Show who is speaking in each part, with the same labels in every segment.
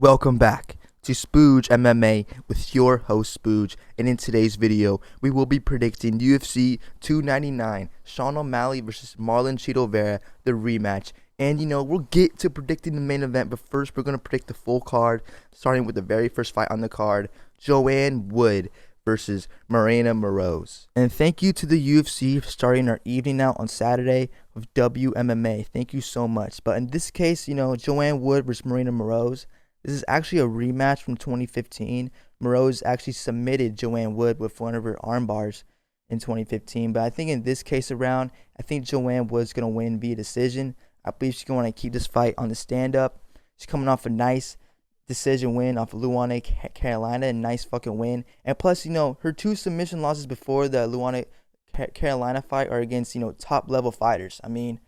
Speaker 1: Welcome back to Spooge MMA with your host Spooge, and in today's video we will be predicting UFC 299 Sean O'Malley versus Marlon Chito Vera, the rematch. And we'll get to predicting the main event, but first we're going to predict the full card, starting with the very first fight on the card, Joanne Wood versus Marina Moroz. And thank you to the UFC for starting our evening out on Saturday with WMMA. Thank you so much. But in this case, Joanne Wood versus Marina Moroz, this is actually a rematch from 2015. Moroz actually submitted Joanne Wood with one of her arm bars in 2015. But I think in this case around, I think Joanne Wood's going to win via decision. I believe she's going to keep this fight on the stand-up. She's coming off a nice decision win off of Luana, Carolina. A nice fucking win. And plus, her two submission losses before the Luana, Carolina fight are against, top-level fighters. I mean,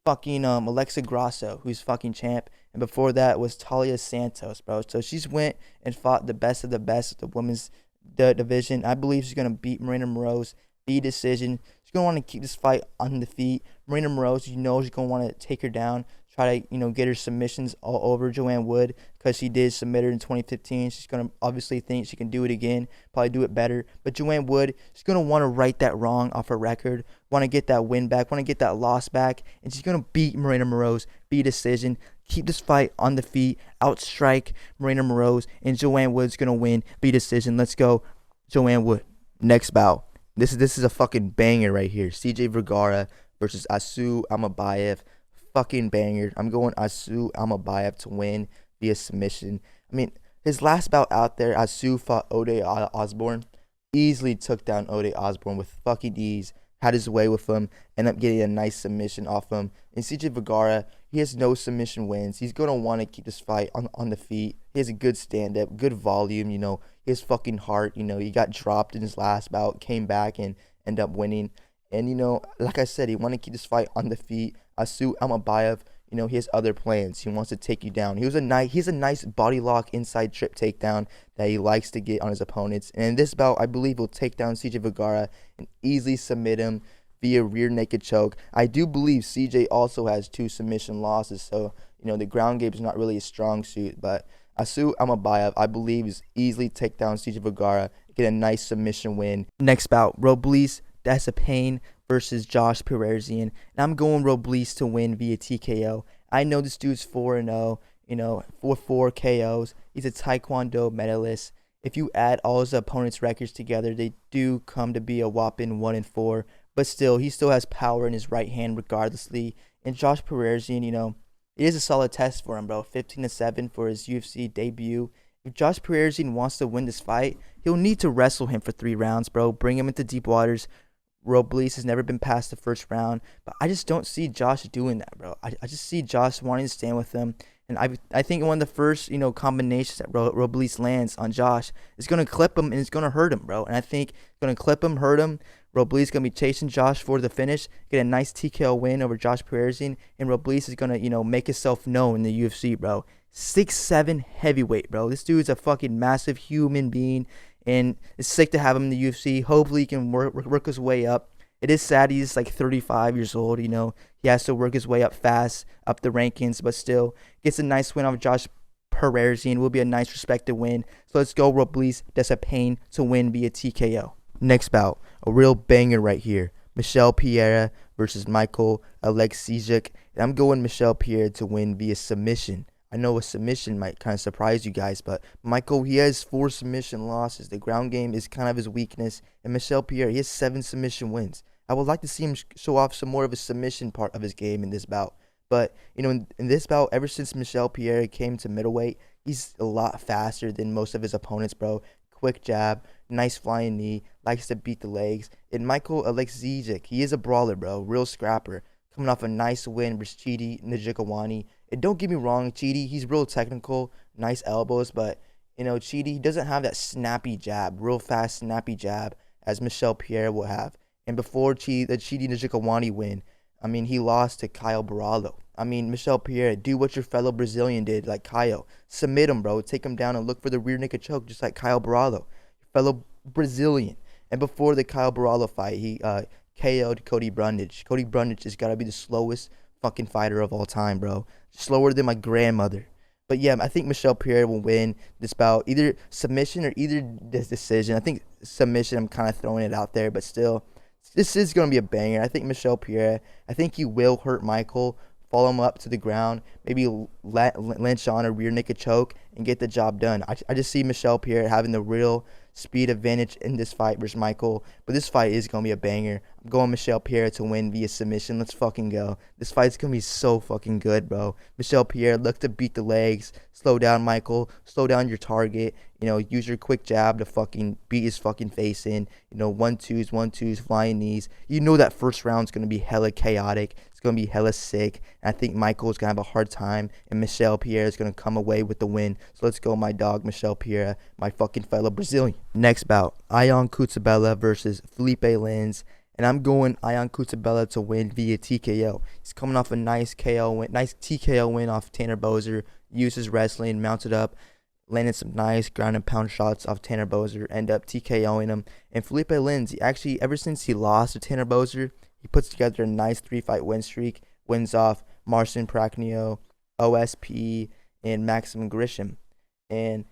Speaker 1: fucking Alexa Grasso, who's fucking champ, and before that was Talia Santos, bro. So she's went and fought the best of the best of the women's division. I believe she's gonna beat Marina Moroz via decision. She's gonna want to keep this fight on the feet. Marina Moroz, she's gonna want to take her down, try to get her submissions all over Joanne Wood, because she did submit her in 2015. She's gonna obviously think she can do it again, probably do it better. But Joanne Wood, she's gonna want to right that wrong off her record, want to get that win back, want to get that loss back, and she's gonna beat Marina Moroz via decision. Keep this fight on the feet, outstrike Marina Moroz, and Joanne Wood's gonna win via decision. Let's go, Joanne Wood. Next bout. This is a fucking banger right here. CJ Vergara versus Asu Amabayev. Fucking banger. I'm going Asu Amabayev to win via submission. I mean, his last bout out there, Asu fought Ode Osborne. Easily took down Ode Osborne with fucking ease. Had his way with him. Ended up getting a nice submission off him. And CJ Vergara, he has no submission wins. He's going to want to keep this fight on the feet. He has a good stand-up, good volume, his fucking heart, he got dropped in his last bout, came back and ended up winning. And, like I said, he wanted to keep this fight on the feet. Asu Amabayev, he has other plans. He wants to take you down. He's a nice body lock inside trip takedown that he likes to get on his opponents. And in this bout, I believe he'll take down CJ Vergara and easily submit him via rear naked choke. I do believe CJ also has 2 submission losses, so, the ground game is not really a strong suit. But Asu Amabayev, I believe, is easily take down CJ Vergara, get a nice submission win. Next bout, Robles Desapane versus Josh Pererzian. And I'm going Robles to win via TKO. I know this dude's 4-0, 4 KOs. He's a Taekwondo medalist. If you add all his opponents' records together, they do come to be a whopping 1-4. But still, he still has power in his right hand regardlessly. And Josh Pererzian, it is a solid test for him, bro. 15-7 for his UFC debut. If Josh Pererzian wants to win this fight, he'll need to wrestle him for 3 rounds, bro. Bring him into deep waters. Robles has never been past the first round, but I just don't see Josh doing that, bro. I just see Josh wanting to stand with him, and I think one of the first, combinations that Robles lands on Josh is going to clip him and it's going to hurt him, bro. And I think it's going to clip him, hurt him. Robles is going to be chasing Josh for the finish, get a nice TKO win over Josh Pererzian, and Robles is going to, make himself known in the UFC, bro. 6'7" heavyweight, bro. This dude's a fucking massive human being, and it's sick to have him in the UFC. Hopefully he can work his way up. It is sad he's like 35 years old, He has to work his way up fast, up the rankings, but still gets a nice win off Josh Pererzian. Will be a nice respected win. So let's go Robles Desapane to win via TKO. Next bout, a real banger right here. Michel Pereira versus Michael Alexiejczuk. And I'm going Michel Pereira to win via submission. I know a submission might kind of surprise you guys, but Michael, he has 4 submission losses. The ground game is kind of his weakness. And Michel Pereira, he has 7 submission wins. I would like to see him show off some more of a submission part of his game in this bout. But, in this bout, ever since Michel Pereira came to middleweight, he's a lot faster than most of his opponents, bro. Quick jab, nice flying knee, likes to beat the legs. And Michael Alexiejczuk, he is a brawler, bro. Real scrapper. Coming off a nice win versus Chito Njokuani. And don't get me wrong, Chito, he's real technical, nice elbows, but, Chito, he doesn't have that snappy jab, real fast snappy jab, as Michel Pereira will have. And before the Chito Njokuani win, he lost to Kyle Barallo. Michel Pereira, do what your fellow Brazilian did, like Kyle. Submit him, bro. Take him down and look for the rear naked choke, just like Kyle Barallo, your fellow Brazilian. And before the Kyle Barallo fight, he KO'd Cody Brundage. Cody Brundage has got to be the slowest fucking fighter of all time, bro. Slower than my grandmother. But yeah, I think Michelle Pierre will win this bout, either submission or either this decision. I think submission, I'm kind of throwing it out there, but still, this is going to be a banger. I think Michelle Pierre, I think he will hurt Michael, follow him up to the ground, maybe lynch on a rear naked choke, and get the job done. I just see Michelle Pierre having the real speed advantage in this fight versus Michael. But this fight is going to be a banger. I'm going Michelle Pierre to win via submission. Let's fucking go. This fight's going to be so fucking good, bro. Michelle Pierre, look to beat the legs. Slow down, Michael. Slow down your target. Use your quick jab to fucking beat his fucking face in. 1-2s, flying knees. That first round's going to be hella chaotic. It's going to be hella sick. And I think Michael's going to have a hard time. And Michelle Pierre is going to come away with the win. So let's go, my dog, Michelle Pierre, my fucking fellow Brazilian. Next bout, Ion Cutzabella versus Felipe Lins. And I'm going Ion Cutzabella to win via TKO. He's coming off a nice TKO win off Tanner Boser. Used his wrestling, mounted up, landed some nice ground and pound shots off Tanner Boser, end up TKOing him. And Felipe Lins, he actually, ever since he lost to Tanner Boser, he puts together a nice 3-fight win streak. Wins off Marcin Prachnio, OSP, and Maxim Grisham. And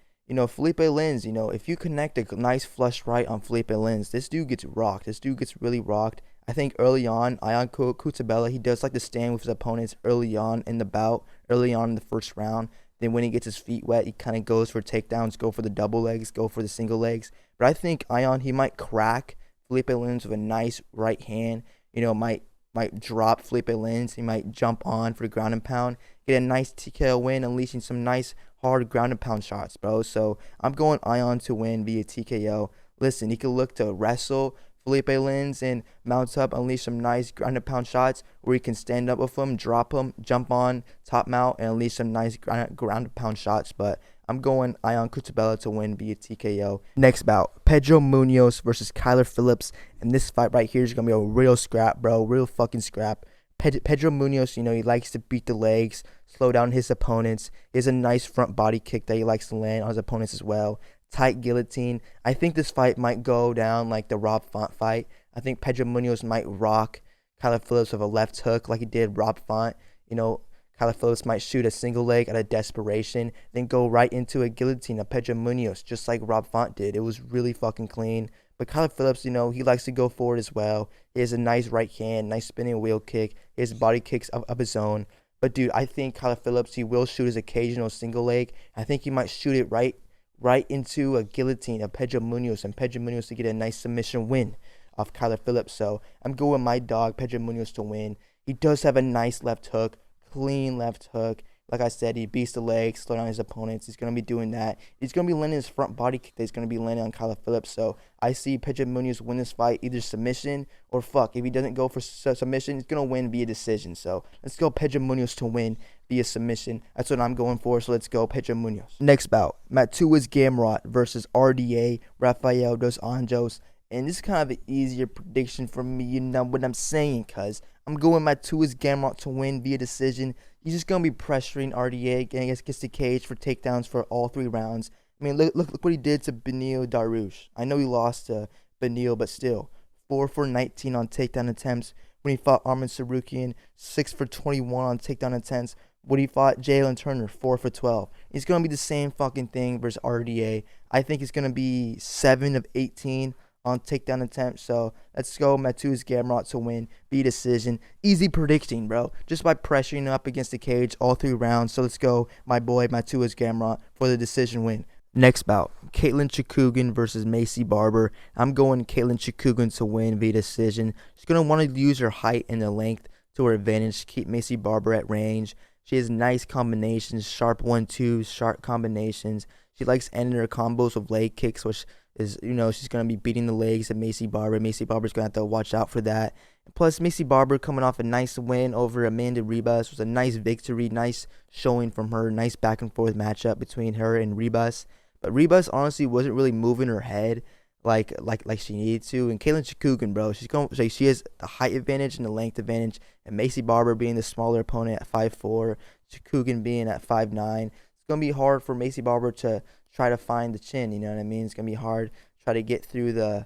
Speaker 1: Felipe Lins, if you connect a nice flush right on Felipe Lins, this dude gets rocked. This dude gets really rocked. I think early on, Ion Cutzabella, he does like to stand with his opponents early on in the bout, early on in the first round. Then when he gets his feet wet, he kind of goes for takedowns, go for the double legs, go for the single legs. But I think Ion, he might crack Felipe Lins with a nice right hand. Might drop Felipe Lins. He might jump on for the ground and pound, get a nice TKO win, unleashing some nice hard ground and pound shots, bro. So I'm going Ion to win via TKO. Listen, he could look to wrestle Felipe Lins and mount up, unleash some nice ground and pound shots, where he can stand up with him, drop him, jump on, top mount, and unleash some nice ground and pound shots. But I'm going Ion Cutzabella to win via TKO. Next bout, Pedro Munoz versus Kyler Phillips. And this fight right here is going to be a real scrap, bro. Real fucking scrap. Pedro Munoz, he likes to beat the legs, slow down his opponents. He has a nice front body kick that he likes to land on his opponents as well. Tight guillotine. I think this fight might go down like the Rob Font fight. I think Pedro Munoz might rock Kyler Phillips with a left hook like he did Rob Font. Kyler Phillips might shoot a single leg out of desperation, then go right into a guillotine of Pedro Munoz, just like Rob Font did. It was really fucking clean. But Kyler Phillips, he likes to go forward as well. He has a nice right hand, nice spinning wheel kick. He has body kicks of his own. But, dude, I think Kyler Phillips, he will shoot his occasional single leg. I think he might shoot it right into a guillotine of Pedro Munoz, and Pedro Munoz to get a nice submission win off Kyler Phillips. So I'm going my dog, Pedro Munoz, to win. He does have a nice left hook. Clean left hook. Like I said, he beats the legs, slow down his opponents. He's going to be doing that. He's going to be landing his front body kick that he's going to be landing on Kyler Phillips. So I see Pedro Munoz win this fight, either submission or fuck. If he doesn't go for submission, he's going to win via decision. So let's go Pedro Munoz to win via submission. That's what I'm going for. So let's go Pedro Munoz. Next bout, Matuas Gamrot versus RDA Rafael dos Anjos. And this is kind of an easier prediction for me, you know what I'm saying, cuz I'm going Matuas Gamrot to win via decision. He's just going to be pressuring RDA against the cage for takedowns for all 3 rounds. I mean, look what he did to Beneil Dariush. I know he lost to Beneil, but still, 4 for 19 on takedown attempts. When he fought Arman Sarukian, 6 for 21 on takedown attempts. When he fought Jalen Turner, 4 for 12. He's going to be the same fucking thing versus RDA. I think he's going to be 7 of 18 on takedown attempts. So let's go Matuas Gamrot to win via decision. Easy predicting, bro. Just by pressuring up against the cage all 3 rounds. So let's go my boy Matuas Gamrot for the decision win. Next bout, Caitlin Chikugan versus Macy Barber. I'm going Caitlin Chikugan to win via decision. She's going to want to use her height and the length to her advantage to keep Macy Barber at range. She has nice combinations, sharp 1-2s, sharp combinations. She likes ending her combos with leg kicks, which is, she's going to be beating the legs of Macy Barber. Macy Barber's going to have to watch out for that. Plus, Macy Barber coming off a nice win over Amanda Ribas. It was a nice victory, nice showing from her, nice back and forth matchup between her and Ribas. But Ribas honestly wasn't really moving her head like she needed to. And Caitlin Chikugan, bro, she has the height advantage and the length advantage. And Macy Barber being the smaller opponent at 5'4", Chikugan being at 5'9". It's going to be hard for Macy Barber to try to find the chin, you know what I mean? It's going to be hard to try to get through the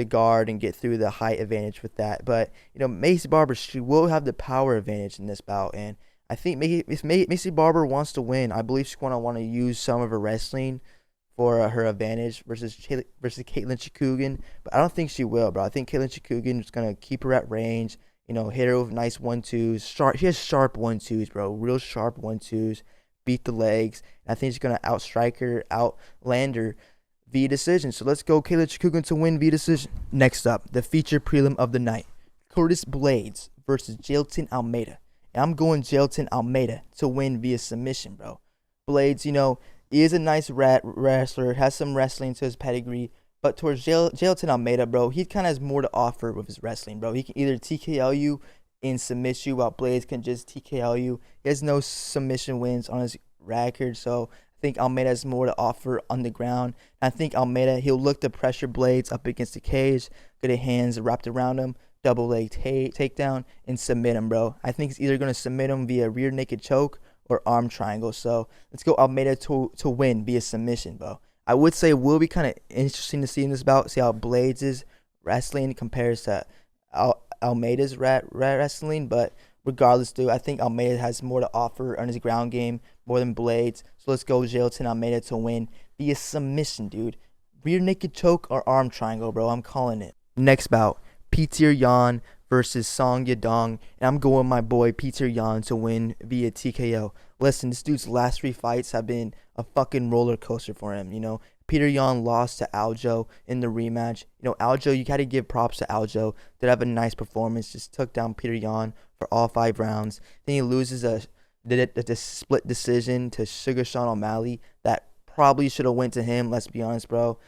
Speaker 1: guard and get through the height advantage with that. But, Macy Barber, she will have the power advantage in this bout. And I think if Macy Barber wants to win, I believe she's going to want to use some of her wrestling for her advantage versus Caitlin Chikugan, but I don't think she will, bro. I think Caitlin Chikugan is gonna keep her at range, hit her with nice 1-2s. She has sharp 1-2s, bro. Real sharp 1-2s. Beat the legs. And I think she's gonna outstrike her, outland her via decision. So let's go, Caitlin Chikugan to win via decision. Next up, the feature prelim of the night: Curtis Blades versus Jailton Almeida. And I'm going Jailton Almeida to win via submission, bro. Blades, he is a nice wrestler, has some wrestling to his pedigree, but towards Jailton Almeida, bro, he kind of has more to offer with his wrestling, bro. He can either TKO you and submit you, while Blades can just TKO you. He has no submission wins on his record, so I think Almeida has more to offer on the ground. And I think Almeida, he'll look to pressure Blades up against the cage, get his hands wrapped around him, double leg takedown, and submit him, bro. I think he's either going to submit him via rear naked choke or arm triangle. So let's go Almeida to win via submission, bro. I would say it will be kind of interesting to see in this bout, see how Blades' wrestling compares to Almeida's wrestling, but regardless, dude, I think Almeida has more to offer on his ground game, more than Blades. So let's go Jailton Almeida to win via submission, dude. Rear naked choke or arm triangle, bro. I'm calling it. Next bout, Peter Yan versus Song Yadong, and I'm going my boy Peter Yan to win via TKO. Listen, this dude's last 3 fights have been a fucking roller coaster for him, Peter Yan lost to Aljo in the rematch. Aljo, you got to give props to Aljo. Did have a nice performance, just took down Peter Yan for all 5 rounds. Then he loses a split decision to Sugar Sean O'Malley. That probably should have went to him, let's be honest, bro.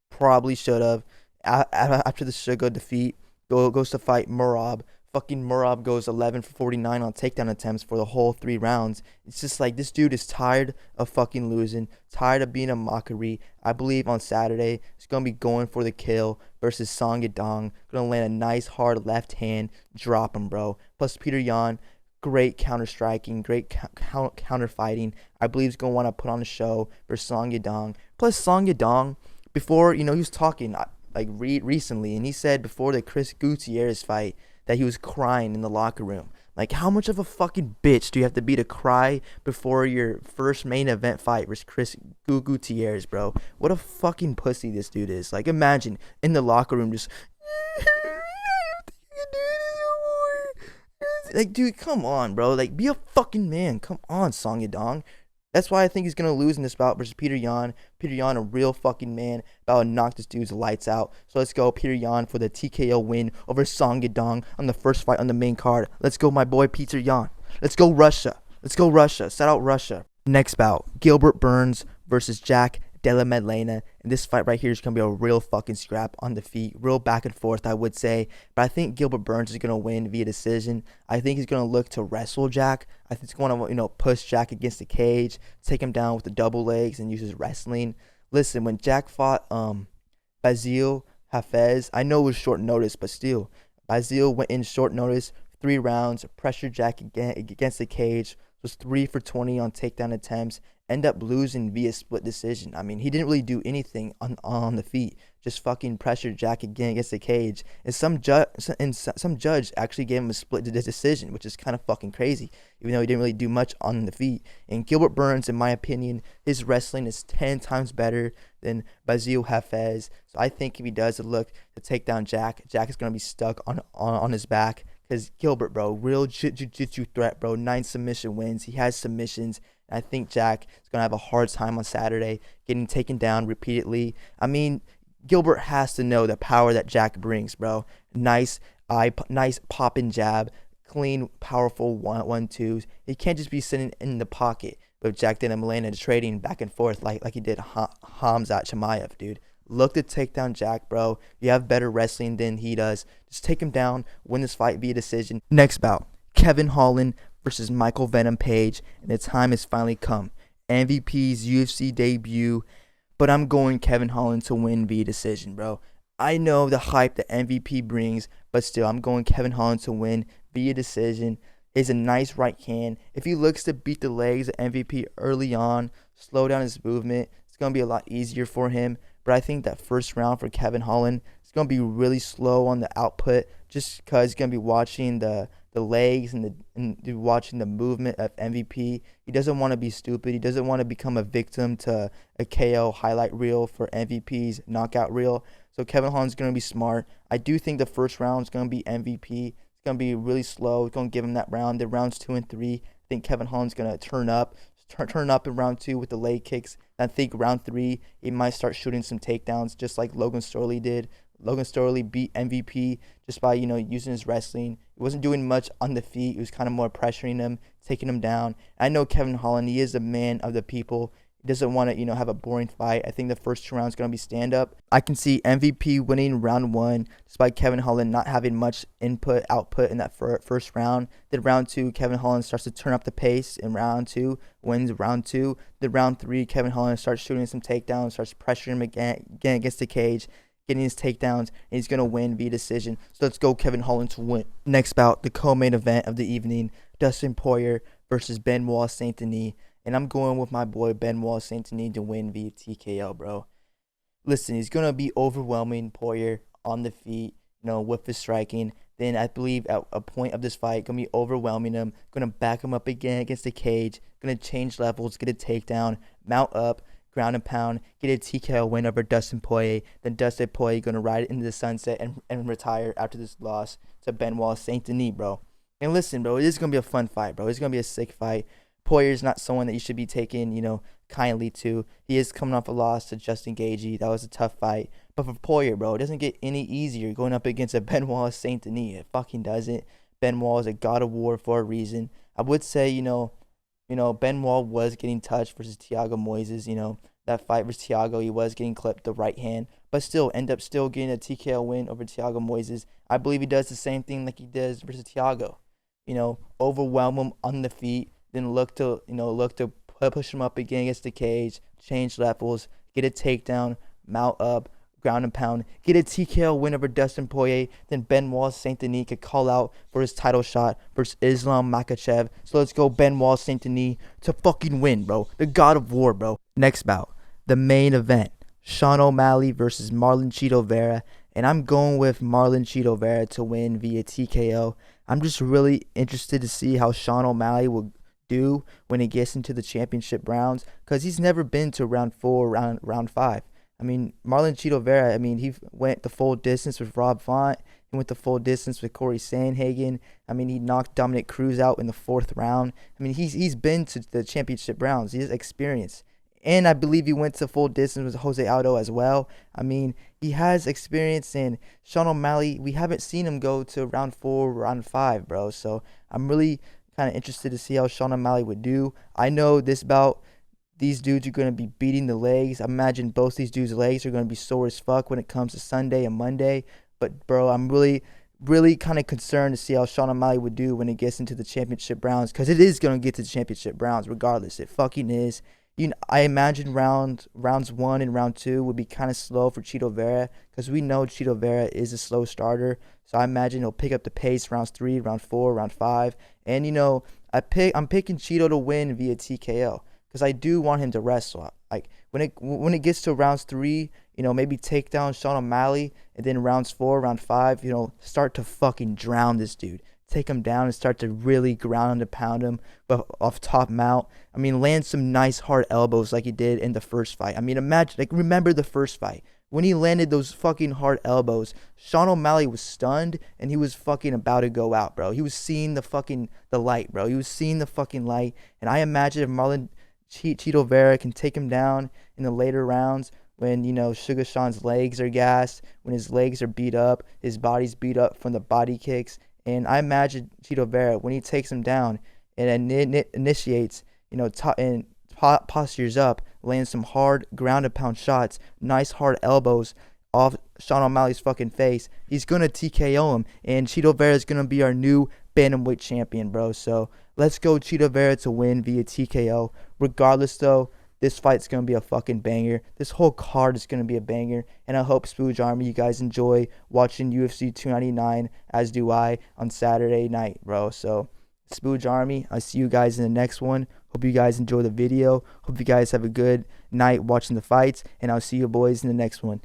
Speaker 1: Probably should have. After the Sugar defeat, goes to fight Murab. Fucking Murab goes 11 for 49 on takedown attempts for the whole 3 rounds. It's just like, this dude is tired of fucking losing, tired of being a mockery. I believe on Saturday, he's going to be going for the kill versus Song Yadong. Going to land a nice hard left hand, drop him, bro. Plus Peter Yan, great counter striking, great counter fighting. I believe he's going to want to put on a show for Song Yadong. Plus Song Yadong, before, he was talking recently, and he said before the Chris Gutierrez fight that he was crying in the locker room. Like, how much of a fucking bitch do you have to be to cry before your first main event fight versus Chris Gutierrez, bro? What a fucking pussy this dude is. Like, imagine in the locker room just like, dude, come on, bro. Like, be a fucking man. Come on, Song Yadong. That's why I think he's going to lose in this bout versus Peter Yan. Peter Yan, a real fucking man, about to knock this dude's lights out. So let's go Peter Yan for the TKO win over Song Yadong on the first fight on the main card. Let's go, my boy Peter Yan. Let's go Russia. Let's go Russia. Shout out Russia. Next bout, Gilbert Burns versus Jack Della Maddalena. And this fight right here is going to be a real fucking scrap on the feet. Real back and forth, I would say. But I think Gilbert Burns is going to win via decision. I think he's going to look to wrestle Jack. I think he's going to, push Jack against the cage, take him down with the double legs, and use his wrestling. Listen, when Jack fought Basile Hafez, I know it was short notice, but still, Basile went in short notice, 3 rounds, pressured Jack against the cage, was 3 for 20 on takedown attempts, end up losing via split decision. I mean, he didn't really do anything on the feet, just fucking pressured Jack again against the cage. And some judge actually gave him a split decision, which is kind of fucking crazy, even though he didn't really do much on the feet. And Gilbert Burns, in my opinion, his wrestling is 10 times better than Basile Hafez. So I think if he does look to take down Jack, Jack is going to be stuck on his back. Because Gilbert, bro, real jiu-jitsu threat, bro. 9 submission wins. He has submissions. And I think Jack is going to have a hard time on Saturday getting taken down repeatedly. I mean, Gilbert has to know the power that Jack brings, bro. Nice pop-in jab, clean, powerful 1-2s. He can't just be sitting in the pocket with Jack Della Maddalena trading back and forth like he did Khamzat Chimaev, dude. Look to take down Jack, bro. You have better wrestling than he does. Just take him down, win this fight via decision. Next bout, Kevin Holland versus Michael Venom Page, and the time has finally come. MVP's UFC debut, but I'm going Kevin Holland to win via decision, bro. I know the hype that MVP brings, but still, I'm going Kevin Holland to win via decision. He's a nice right hand. If he looks to beat the legs of MVP early on, slow down his movement, it's going to be a lot easier for him. But I think that first round for Kevin Holland is going to be really slow on the output, just because he's going to be watching the the legs and watching the movement of MVP. He doesn't want to be stupid. He doesn't want to become a victim to a KO highlight reel for MVP's knockout reel. So Kevin Holland's going to be smart. I do think the first round is going to be MVP. It's going to be really slow. It's going to give him that round. The rounds 2 and 3, I think Kevin Holland's going to turn up in round 2 with the leg kicks. And I think round 3, he might start shooting some takedowns just like Logan Storley did. Logan Storley beat MVP just by, using his wrestling. He wasn't doing much on the feet. He was kind of more pressuring him, taking him down. I know Kevin Holland, he is a man of the people. He doesn't want to, have a boring fight. I think the first 2 rounds going to be stand-up. I can see MVP winning round 1 despite Kevin Holland not having much output in that first round. Then round 2, Kevin Holland starts to turn up the pace in round 2, wins round 2. Then round 3, Kevin Holland starts shooting some takedowns, starts pressuring him again against the cage, getting his takedowns, and he's going to win via decision. So let's go Kevin Holland to win. Next bout, the co-main event of the evening, Dustin Poirier versus Benoit Saint-Denis. And I'm going with my boy Benoit Saint-Denis to win via TKO, bro. Listen, he's going to be overwhelming Poirier on the feet, with his striking. Then I believe at a point of this fight, going to be overwhelming him, going to back him up again against the cage, going to change levels, get a takedown, mount up, ground and pound, get a TKO win over Dustin Poirier. Then Dustin Poirier going to ride it into the sunset and retire after this loss to Benoit Saint-Denis, bro. And listen, bro, it is going to be a fun fight, bro. It's going to be a sick fight. Poirier's not someone that you should be taking, kindly to. He is coming off a loss to Justin Gaethje. That was a tough fight. But for Poirier, bro, it doesn't get any easier going up against a Benoit Saint-Denis. It fucking doesn't. Benoit is a god of war for a reason. I would say, Benoit was getting touched versus Thiago Moises. That fight versus Thiago, he was getting clipped the right hand. But still, end up still getting a TKO win over Thiago Moises. I believe he does the same thing like he does versus Thiago. Overwhelm him on the feet. Then look to push him up again against the cage, change levels, get a takedown, mount up, ground and pound, get a TKO win over Dustin Poirier. Then Benoit Saint-Denis could call out for his title shot versus Islam Makhachev. So let's go Benoit Saint-Denis to fucking win, bro. The god of war, bro. Next bout, the main event, Sean O'Malley versus Marlon Chito Vera. And I'm going with Marlon Chito Vera to win via TKO. I'm just really interested to see how Sean O'Malley will do when he gets into the championship rounds, because he's never been to round 4, round 5. I mean, Marlon Chito Vera, he went the full distance with Rob Font. He went the full distance with Corey Sandhagen. He knocked Dominic Cruz out in the 4th round. He's been to the championship rounds. He has experience. And I believe he went to full distance with Jose Aldo as well. He has experience. And Sean O'Malley, we haven't seen him go to round 4, round 5, bro. So I'm really kind of interested to see how Sean O'Malley would do. I know this bout, these dudes are going to be beating the legs. I imagine both these dudes' legs are going to be sore as fuck when it comes to Sunday and Monday. But, bro, I'm really kind of concerned to see how Sean O'Malley would do when it gets into the championship rounds, because it is going to get to the championship rounds regardless. It fucking is. I imagine rounds 1 and round 2 would be kind of slow for Chito Vera, because we know Chito Vera is a slow starter. So I imagine he'll pick up the pace rounds 3, round 4, round 5. And, I'm picking Chito to win via TKO, because I do want him to wrestle. Like, when it gets to rounds 3, maybe take down Sean O'Malley, and then rounds 4, round 5, start to fucking drown this dude. Take him down and start to really ground and pound him off top mount. Land some nice hard elbows like he did in the first fight. Imagine, remember the first fight. When he landed those fucking hard elbows, Sean O'Malley was stunned, and he was fucking about to go out, bro. He was seeing the light, bro. He was seeing the fucking light. And I imagine if Marlon Chito Vera can take him down in the later rounds, when, Sugar Sean's legs are gassed, when his legs are beat up, his body's beat up from the body kicks. And I imagine Chito Vera, when he takes him down and initiates, and postures up, lands some hard ground and pound shots, nice hard elbows off Sean O'Malley's fucking face, he's going to TKO him. And Chito Vera is going to be our new bantamweight champion, bro. So let's go Chito Vera to win via TKO. Regardless, though, this fight's going to be a fucking banger. This whole card is going to be a banger. And I hope, Spooge Army, you guys enjoy watching UFC 299, as do I, on Saturday night, bro. So, Spooge Army, I'll see you guys in the next one. Hope you guys enjoy the video. Hope you guys have a good night watching the fights. And I'll see you boys in the next one.